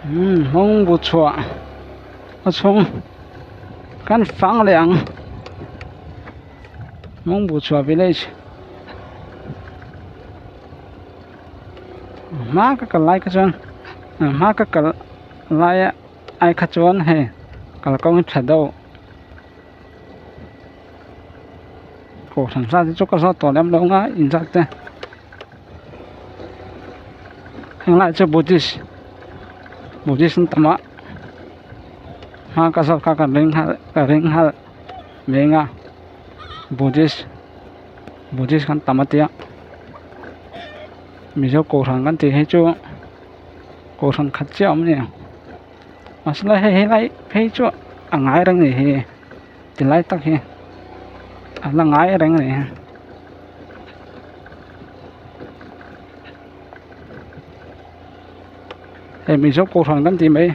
风不错。我从看房梁，风不错 village。má cái lại cái chân má cái lại ai cái chân hay cái con thật đâu cổ sản xuất cho cái số tổ làm đâu ngã in ra thế hiện lại cho Buddhist tama má cái số cái ring ha mình à Buddhist kan tama tiya mình cho cổ sản kan thì hay cho cổ sản khát cháo nè mà sao lại hay cho ngái răng này thì lại tắc he là ngái răng này thì mình số cổ sản kan thì mấy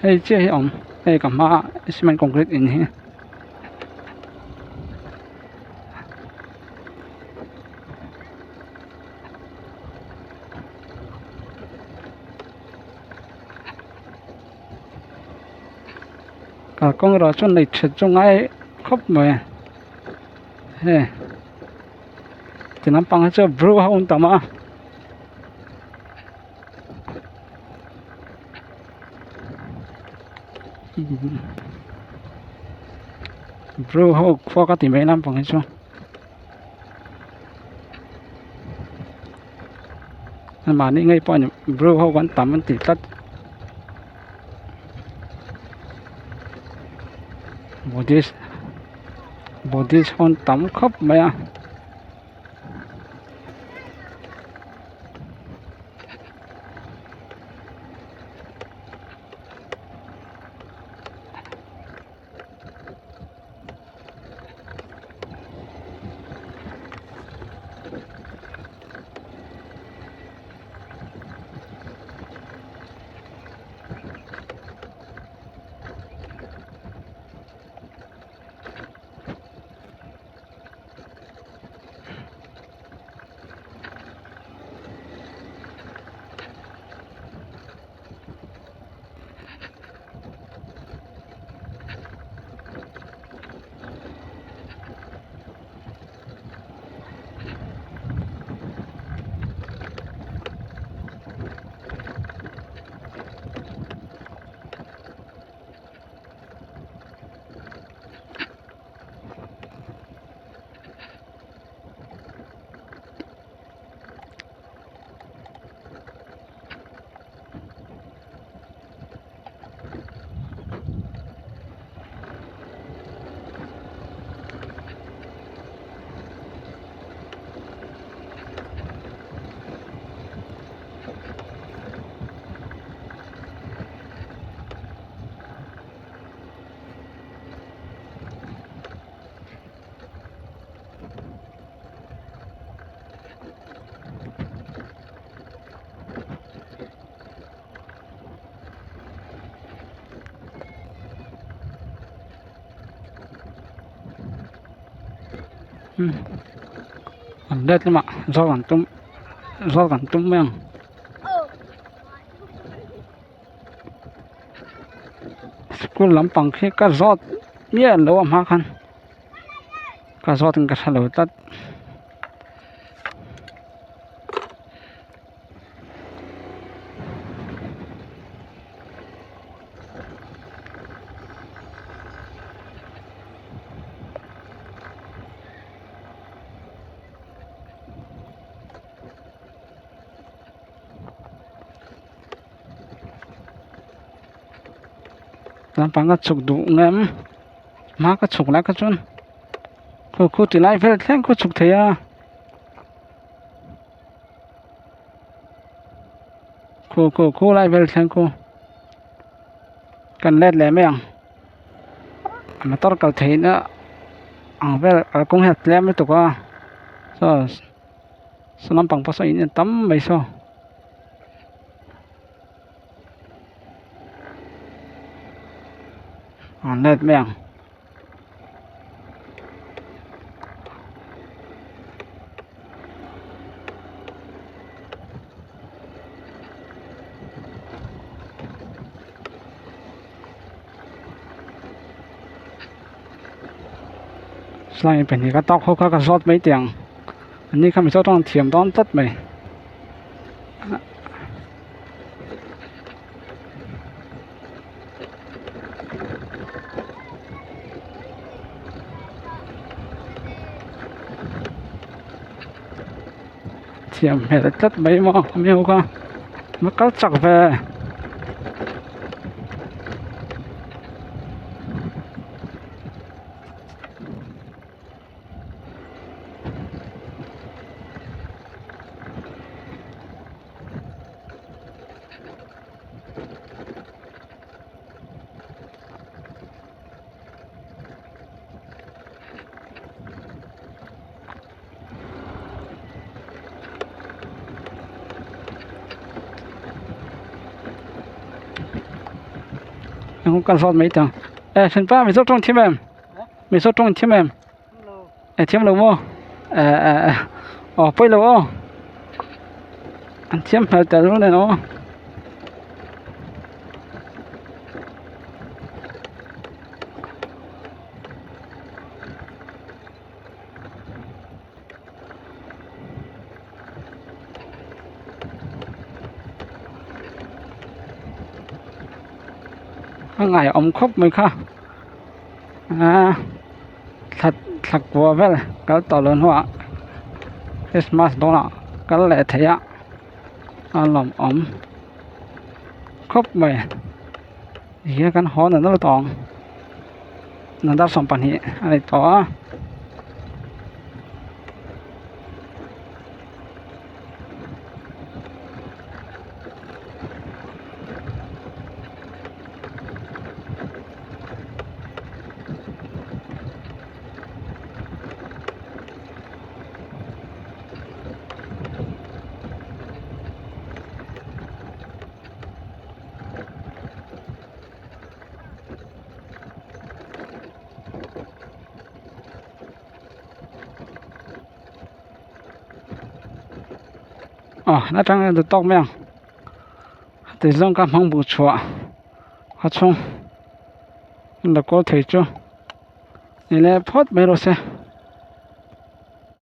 hay chứ ông hay cả mà cement concrete in here con rồi cho này chết trong ai khóc mà he thì nó bằng cho brew hông tama brew hông qua cái tìm mấy năm bằng cho mà ní ngay bao nhiêu brew hông vẫn tắm vẫn tỉ tất Buddhist hôn tắm khóc mẹ anh đẹp lắm ạ do gần tum men school lắm bằng khi cả giọt nhẹ lâu mà khăn cả giọt từng cả lâu tắt làm bằng cái chục đủ ngắm má cái chục lại cái chun cô thì lại phải thêm cô chục thế à cô lại phải thêm cô cần led lẻ mấy mà tao cầu thế nữa về cũng hết lẻ mấy tục à so làm bằng bao nhiêu tấm mấy so led mấy slide bên này cái tóc hốc cái rót mấy tiếng anh đi không bị trong thiểm đón tất mày thiểm hệ tất mấy mà không yêu con nó có chặt về không cần rót mấy tiếng xin ba mình rót trong thiểm em mình rót trong thiểm em thiểm lâu không bây lâu không anh thiểm là từ lúc này nó ngày ông khóc mới khá thật thật của vậy cái tàu lớn hoa Christmas đó là cái lệ thế ạ lòng ống khóc mày gì cái họ là nó tòng nó đã xong bản hiện ai đó nó chẳng được tóc mèo thì dòng cảm không bù chua họ chung là có thể chứ này là phốt mấy rồi xe